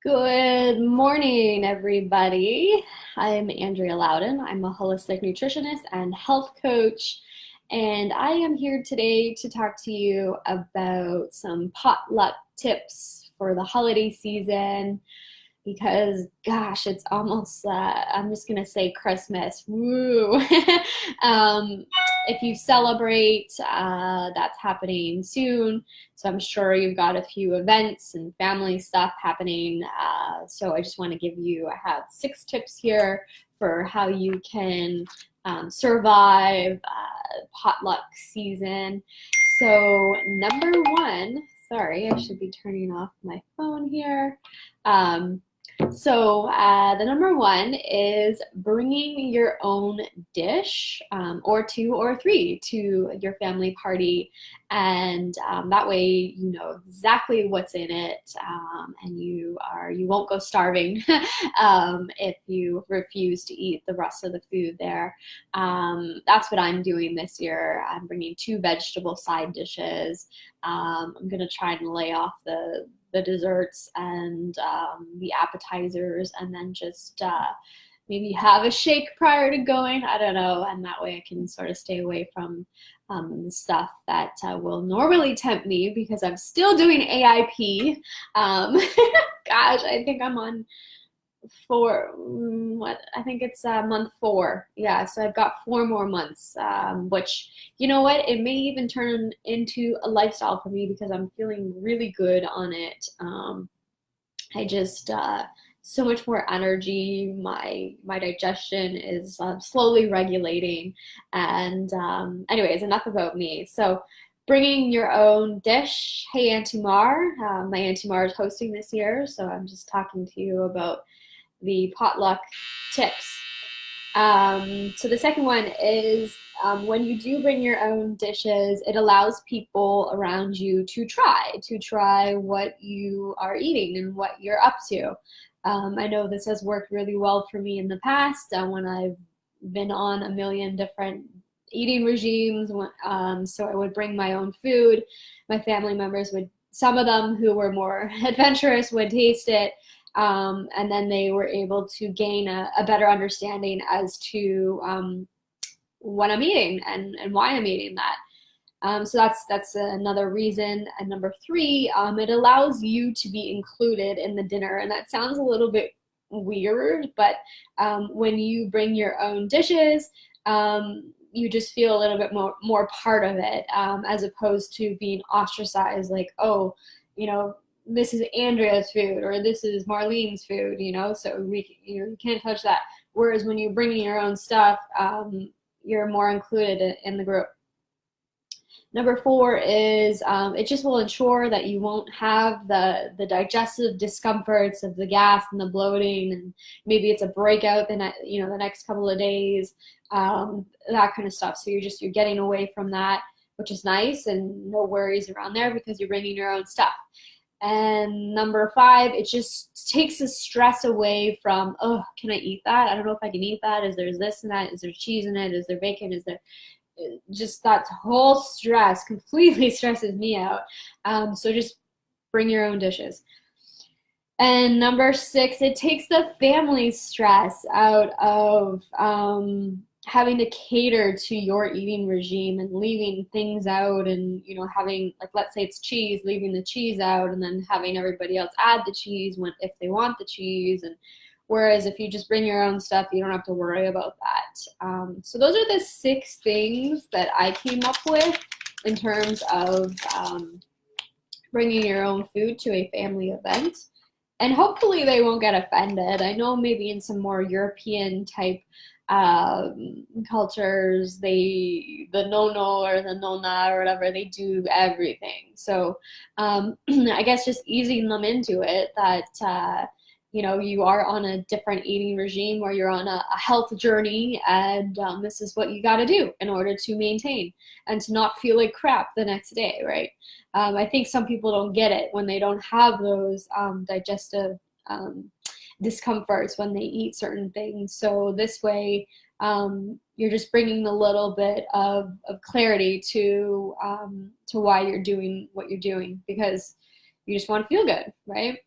Good morning, everybody. I'm Andrea Loudon. I'm a holistic nutritionist and health coach, and I am here today to talk to you about some potluck tips for the holiday season because, gosh, it's almost, I'm just going to say Christmas. Woo! um, if you celebrate, that's happening soon. So I'm sure you've got a few events and family stuff happening. So I just want to I have 6 tips here for how you can survive potluck season. So number one, sorry, I should be turning off my phone here. The number one is bringing your own dish, or 2 or 3 to your family party, and that way you know exactly what's in it, and you won't go starving if you refuse to eat the rest of the food there. That's what I'm doing this year. I'm bringing 2 vegetable side dishes. I'm gonna try and lay off the desserts and the appetizers, and then just maybe have a shake prior to going. I don't know, and that way I can sort of stay away from stuff that will normally tempt me because I'm still doing AIP. Gosh, I think I'm on I think it's month 4. Yeah, so I've got 4 more months, which, you know what, it may even turn into a lifestyle for me because I'm feeling really good on it. I just so much more energy. My digestion is slowly regulating. And anyways, enough about me. So bringing your own dish. Hey, Auntie Mar. My Auntie Mar is hosting this year, so I'm just talking to you about the potluck tips. So the second one is, when you do bring your own dishes, it allows people around you to try what you are eating and what you're up to. I know this has worked really well for me in the past when I've been on a million different eating regimes. So I would bring my own food. My family members would, some of them who were more adventurous would taste it. And then they were able to gain a better understanding as to what I'm eating and why I'm eating that. So that's another reason. And number 3, it allows you to be included in the dinner. And that sounds a little bit weird, but when you bring your own dishes, you just feel a little bit more part of it, as opposed to being ostracized, like, oh, you know, this is Andrea's food or this is Marlene's food, so you can't touch that. Whereas when you bring in your own stuff, you're more included in the group. Number 4 is, it just will ensure that you won't have the digestive discomforts of the gas and the bloating, and maybe it's a breakout the next couple of days, that kind of stuff. So you're getting away from that, which is nice, and no worries around there because you're bringing your own stuff. And number 5, it just takes the stress away from, oh, can I eat that? I don't know if I can eat that. Is there this and that? Is there cheese in it? Is there bacon? Is there just that whole stress completely stresses me out. So just bring your own dishes. And number 6, it takes the family stress out of having to cater to your eating regime and leaving things out, and having, like, let's say it's cheese, leaving the cheese out and then having everybody else add the cheese if they want the cheese. And whereas if you just bring your own stuff, you don't have to worry about that. So those are the 6 things that I came up with in terms of bringing your own food to a family event. And hopefully they won't get offended. I know maybe in some more European type cultures, the no or the nona or whatever, they do everything. So I guess just easing them into it that you are on a different eating regime, or you're on a health journey, and this is what you got to do in order to maintain and to not feel like crap the next day, right? I think some people don't get it when they don't have those digestive discomforts when they eat certain things. So this way, you're just bringing a little bit of clarity to why you're doing what you're doing, because you just want to feel good, right?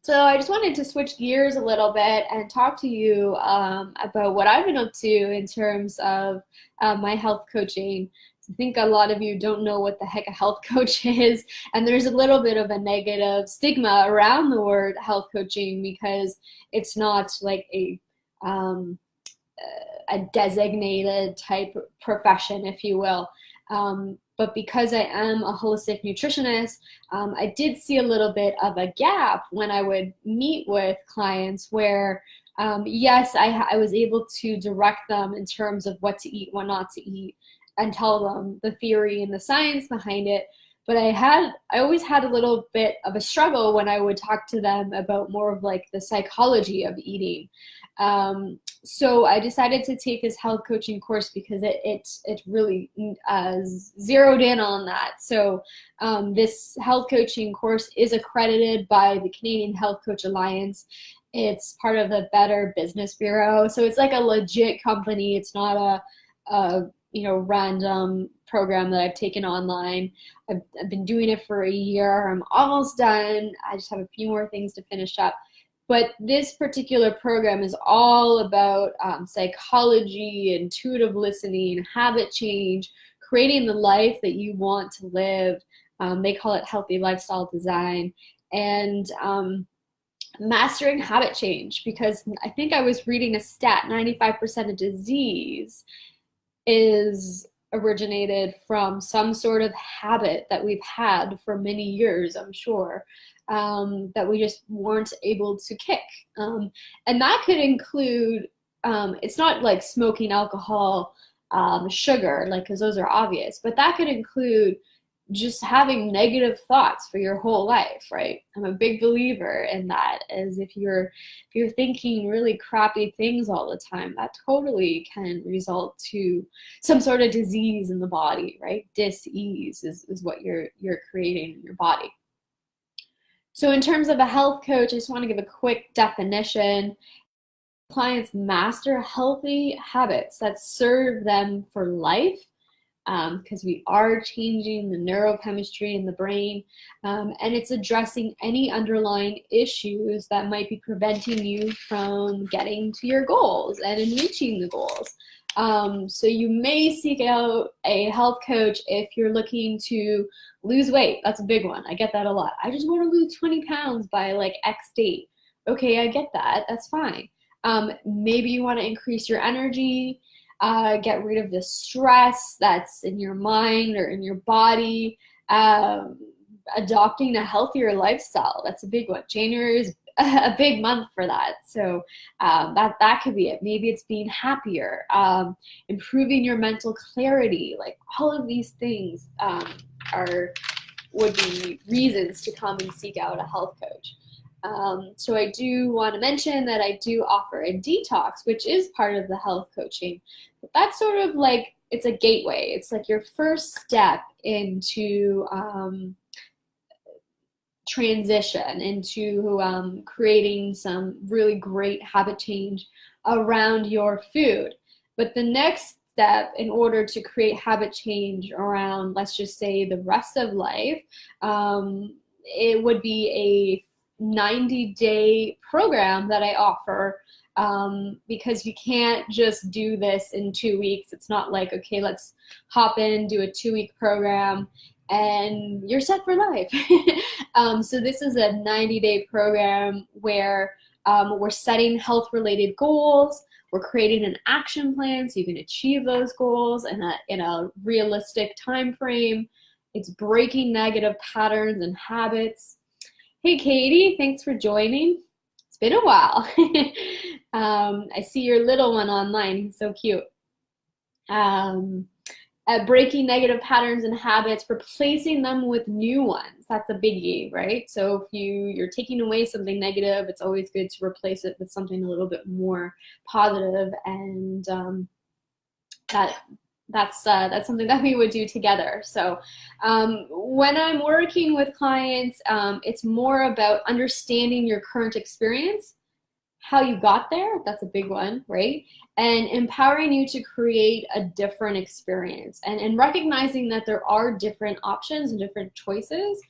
So I just wanted to switch gears a little bit and talk to you about what I've been up to in terms of my health coaching. I think a lot of you don't know what the heck a health coach is, and there's a little bit of a negative stigma around the word health coaching because it's not like um, a designated type profession, if you will. But because I am a holistic nutritionist, I did see a little bit of a gap when I would meet with clients where, yes, I was able to direct them in terms of what to eat, what not to eat, and tell them the theory and the science behind it. But I always had a little bit of a struggle when I would talk to them about more of like the psychology of eating. So I decided to take this health coaching course because it really zeroed in on that. So this health coaching course is accredited by the Canadian Health Coach Alliance. It's part of the Better Business Bureau, so it's like a legit company. It's not a random program that I've taken online. I've been doing it for a year. I'm almost done. I just have a few more things to finish up. But this particular program is all about psychology, intuitive listening, habit change, creating the life that you want to live. They call it healthy lifestyle design, and mastering habit change, because I think I was reading a stat, 95% of disease is originated from some sort of habit that we've had for many years, I'm sure, that we just weren't able to kick. And that could include, it's not like smoking alcohol, sugar, like, because those are obvious, but that could include just having negative thoughts for your whole life, right? I'm a big believer in that, as if you're thinking really crappy things all the time, that totally can result to some sort of disease in the body, right? Dis-ease is what you're creating in your body. So in terms of a health coach, I just want to give a quick definition. Clients master healthy habits that serve them for life, because we are changing the neurochemistry in the brain, and it's addressing any underlying issues that might be preventing you from getting to your goals and in reaching the goals. So you may seek out a health coach if you're looking to lose weight. That's a big one. I get that a lot. I just want to lose 20 pounds by like X date. Okay, I get that. That's fine. Maybe you want to increase your energy, get rid of the stress that's in your mind or in your body, adopting a healthier lifestyle. That's a big one. January is a big month for that. So that could be it. Maybe it's being happier, improving your mental clarity. Like all of these things would be reasons to come and seek out a health coach. So I do want to mention that I do offer a detox, which is part of the health coaching. But that's sort of like, it's a gateway. It's like your first step into transition into creating some really great habit change around your food. But the next step in order to create habit change around, let's just say, the rest of life, it would be a 90-day program that I offer, because you can't just do this in 2 weeks. It's not like, okay, let's hop in, do a 2-week program, and you're set for life. So this is a 90-day program where we're setting health-related goals. We're creating an action plan so you can achieve those goals in a realistic time frame. It's breaking negative patterns and habits. Hey, Katie, thanks for joining. It's been a while. I see your little one online. He's so cute. At breaking negative patterns and habits, replacing them with new ones. That's a biggie, right? So if you're taking away something negative, it's always good to replace it with something a little bit more positive, and that's something that we would do together. So when I'm working with clients, it's more about understanding your current experience, how you got there. That's a big one, right? And empowering you to create a different experience, and recognizing that there are different options and different choices.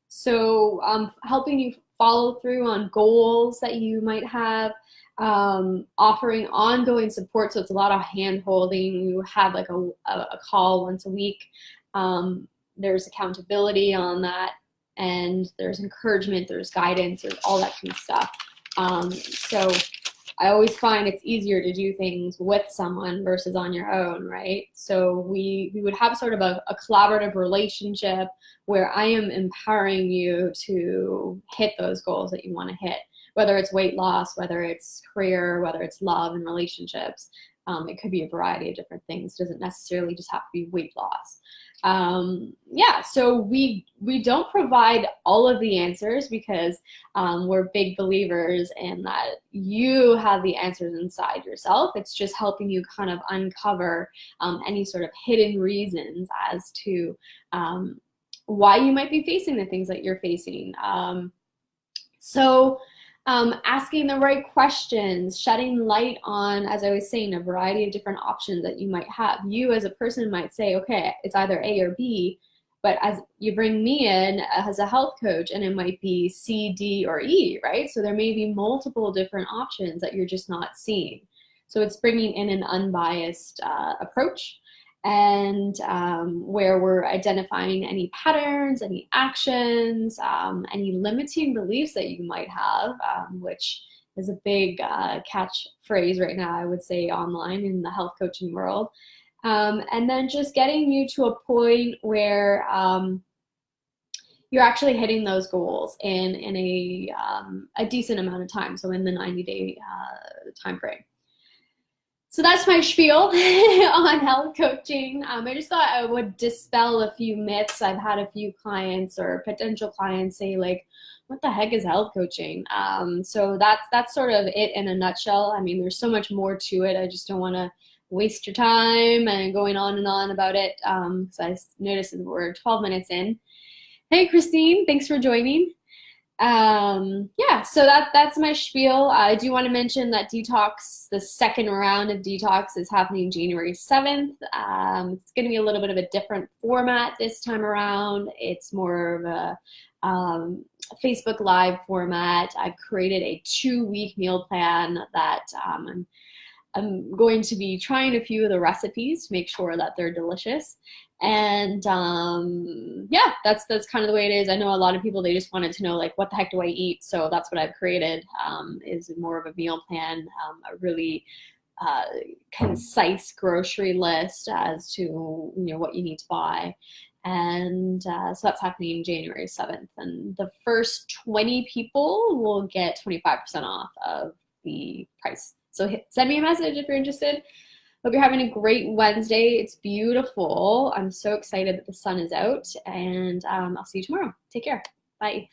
So helping you follow through on goals that you might have, offering ongoing support. So it's a lot of hand holding. You have like a call once a week. There's accountability on that, and there's encouragement, there's guidance, there's all that kind of stuff. So I always find it's easier to do things with someone versus on your own, right? So we would have sort of a collaborative relationship where I am empowering you to hit those goals that you want to hit, whether it's weight loss, whether it's career, whether it's love and relationships. It could be a variety of different things. It doesn't necessarily just have to be weight loss. Yeah, so we don't provide all of the answers because we're big believers in that you have the answers inside yourself. It's just helping you kind of uncover any sort of hidden reasons as to why you might be facing the things that you're facing. Asking the right questions, shedding light on, as I was saying, a variety of different options that you might have. You as a person might say, okay, it's either A or B, but as you bring me in as a health coach, and it might be C, D, or E, right? So there may be multiple different options that you're just not seeing. So it's bringing in an unbiased approach, and where we're identifying any patterns, any actions, any limiting beliefs that you might have, which is a big catchphrase right now, I would say, online in the health coaching world. And then just getting you to a point where you're actually hitting those goals in a decent amount of time, so in the 90-day time frame. So that's my spiel on health coaching. I just thought I would dispel a few myths. I've had a few clients or potential clients say, like, what the heck is health coaching? So that's sort of it in a nutshell. I mean, there's so much more to it. I just don't want to waste your time and going on and on about it. So I noticed we're 12 minutes in. Hey, Christine, thanks for joining. Yeah, so that's my spiel. I do want to mention that Detox, the second round of Detox, is happening January 7th. It's going to be a little bit of a different format this time around. It's more of a Facebook Live format. I've created a 2-week meal plan that I'm going to be trying a few of the recipes to make sure that they're delicious. And yeah, that's kind of the way it is. I know a lot of people, they just wanted to know, like, what the heck do I eat? So that's what I've created, is more of a meal plan, a really concise grocery list as to, you know, what you need to buy. And so that's happening January 7th. And the first 20 people will get 25% off of the price. So send me a message if you're interested. Hope you're having a great Wednesday. It's beautiful. I'm so excited that the sun is out, and I'll see you tomorrow. Take care. Bye.